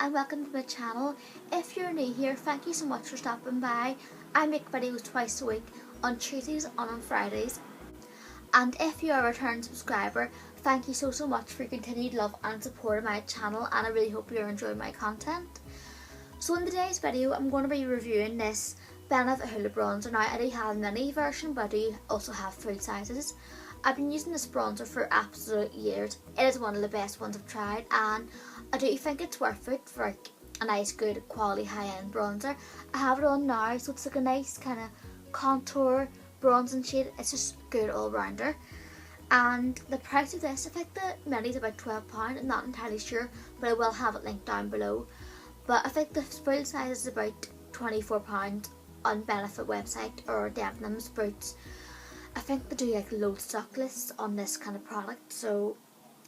and welcome to my channel. If you're new here, thank you so much for stopping by. I make videos twice a week, on Tuesdays and on Fridays. And if you're a return subscriber, thank you so much for your continued love and support of my channel, and I really hope you're enjoying my content. So in today's video, I'm going to be reviewing this Benefit Hoola bronzer. Now I do have a mini version, but I do also have full sizes. I've been using this bronzer for absolute years. It is one of the best ones I've tried, and I do think it's worth it for like a nice, good quality high-end bronzer. I have it on now, so it's like a nice kind of contour bronzing shade. It's just good all-rounder. And the price of this, I think the mini is about £12. I'm not entirely sure, but I will have it linked down below. But I think the full size is about £24 on Benefit website or Debenhams Boots. I think they do like low stock lists on this kind of product, so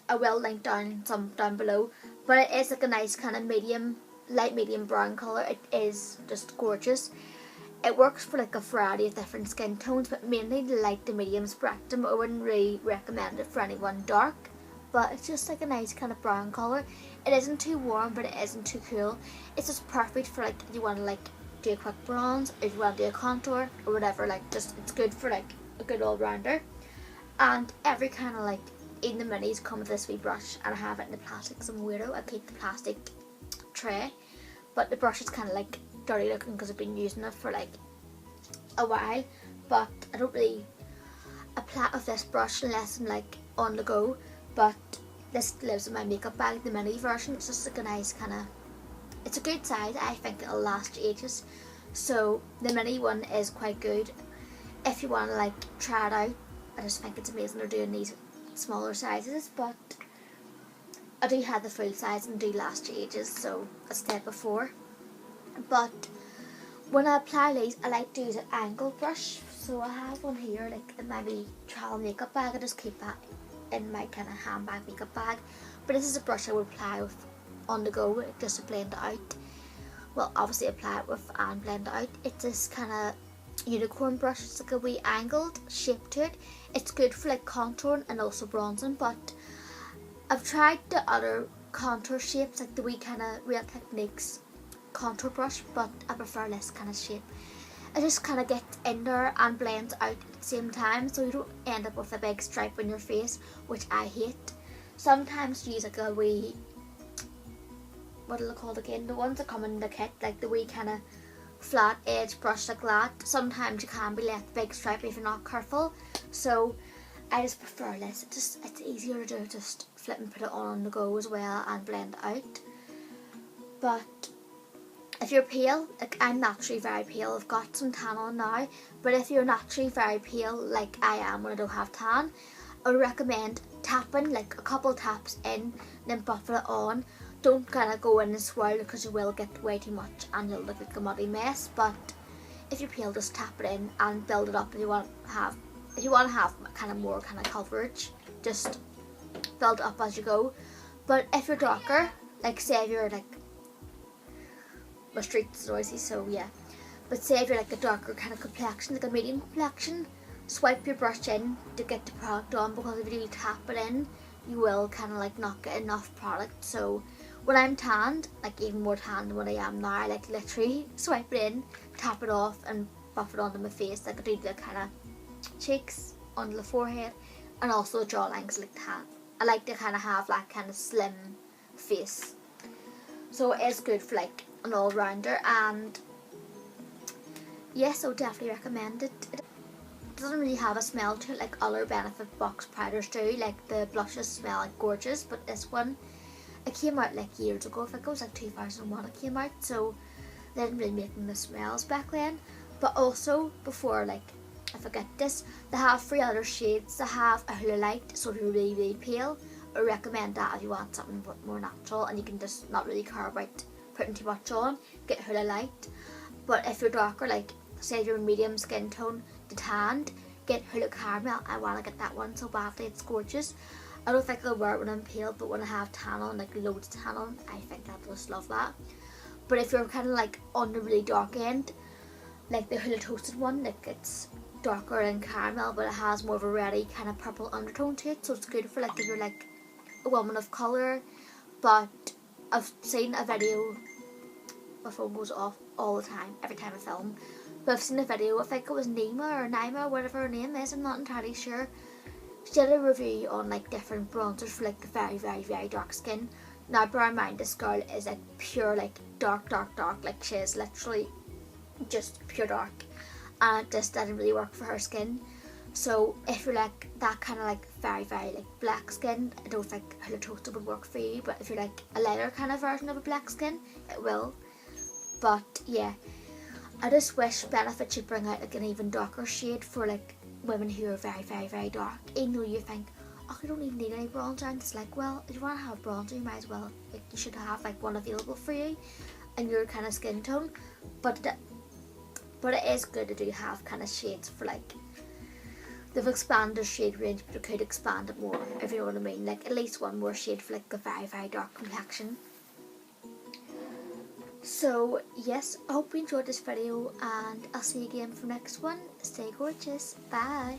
I will link some down below. But it is like a nice kind of light medium brown colour. It is just gorgeous. It works for like a variety of different skin tones, but mainly the light to medium spectrum. I wouldn't really recommend it for anyone dark, but it's just like a nice kind of brown colour. It isn't too warm, but it isn't too cool. It's just perfect for like if you want to like do a quick bronze, if you want to do a contour or whatever. Like just it's good for like a good all-rounder. And every kind of like, even the minis come with this wee brush, and I have it in the plastic because I'm a weirdo. I keep the plastic tray, but the brush is kind of like dirty looking because I've been using it for like a while. But I don't really apply with this brush unless I'm like on the go. But this lives in my makeup bag, the mini version. It's just like a nice kind of, it's a good size. I think it'll last ages. So the mini one is quite good if you want to like try it out. I just think it's amazing they're doing these smaller sizes, but I do have the full size and do last ages, so as I said before. But when I apply these, I like to use an angled brush. So I have one here like in my wee travel makeup bag. I just keep that in my kind of handbag makeup bag. But this is a brush I would apply with on the go just to blend it out. Well, obviously apply it with and blend it out. It's this kind of unicorn brush. It's like a wee angled shape to it. It's good for like contouring and also bronzing, but I've tried the other contour shapes, like the wee kind of Real Techniques contour brush, but I prefer this kind of shape. It just kind of gets in there and blends out at the same time, so you don't end up with a big stripe on your face, which I hate. Sometimes use like a wee, what are they called again? The ones that come in the kit, like the wee kind of flat edge brush like that. Sometimes you can be left big stripe if you're not careful, so I just prefer this. It's easier to do, just flip and put it on the go as well and blend it out. But if you're pale, like I'm naturally very pale, I've got some tan on now, but if you're naturally very pale like I am when I don't have tan, I would recommend tapping like a couple taps in, then buffing it on. Don't kind of go in and swirl because you will get way too much and you'll look like a muddy mess. But if you're pale, just tap it in and build it up. If you want to have kind of more kind of coverage, just build it up as you go. But if you're darker, like say if you're like, my street's noisy, so yeah. But say if you're like a darker kind of complexion, like a medium complexion, swipe your brush in to get the product on, because if you do tap it in, you will kind of like not get enough product. So when I'm tanned, like even more tanned than what I am now, I like literally swipe it in, tap it off and buff it onto my face. Like I do the kind of cheeks, onto the forehead, and also the jawlines like that. I like to kind of have that kind of slim face. So it is good for like an all-rounder, and yes, I would definitely recommend it. It doesn't really have a smell to it like other Benefit box powders do. Like the blushes smell like gorgeous, but this one, it came out like years ago. I think it was like 2001 it came out, so they didn't really make the smells back then. But also, before like I forget this, they have 3 other shades. They have a Hoola Light, so they're really pale. I recommend that if you want something more natural and you can just not really care about putting too much on, get Hoola Light. But if you're darker, like say you're medium skin tone to tanned, get Hoola Caramel. I want to get that one so badly, it's gorgeous. I don't think I'll wear it when I'm pale, but when I have tan on, like loads of tan on, I think I'll just love that. But if you're kind of like on the really dark end, like the Hoola Toasted one, like it's darker than caramel, but it has more of a reddy kind of purple undertone to it, so it's good for like if you're like a woman of colour, but I've seen a video, my phone goes off all the time, every time I film, but I've seen a video, I think it was Naima, whatever her name is, I'm not entirely sure. She did a review on like different bronzers for like very, very, very dark skin. Now bear in mind, this girl is like pure like dark, like she is literally just pure dark, and it just didn't really work for her skin. So if you're like that kind of like very, very like black skin, I don't think Hoola Toasted would work for you, but if you're like a lighter kind of version of a black skin, it will. But yeah, I just wish Benefit should bring out like an even darker shade for like women who are very, very, very dark. Even though you think, oh, you don't even need any bronzer, and it's like, well, if you want to have bronzer, you might as well, like, you should have like one available for you and your kind of skin tone. But it is good to do have kind of shades for like, they've expanded their shade range, but they could expand it more, if you know what I mean. Like at least one more shade for like a very, very dark complexion. So yes, I hope you enjoyed this video, and I'll see you again for the next one. Stay gorgeous. Bye.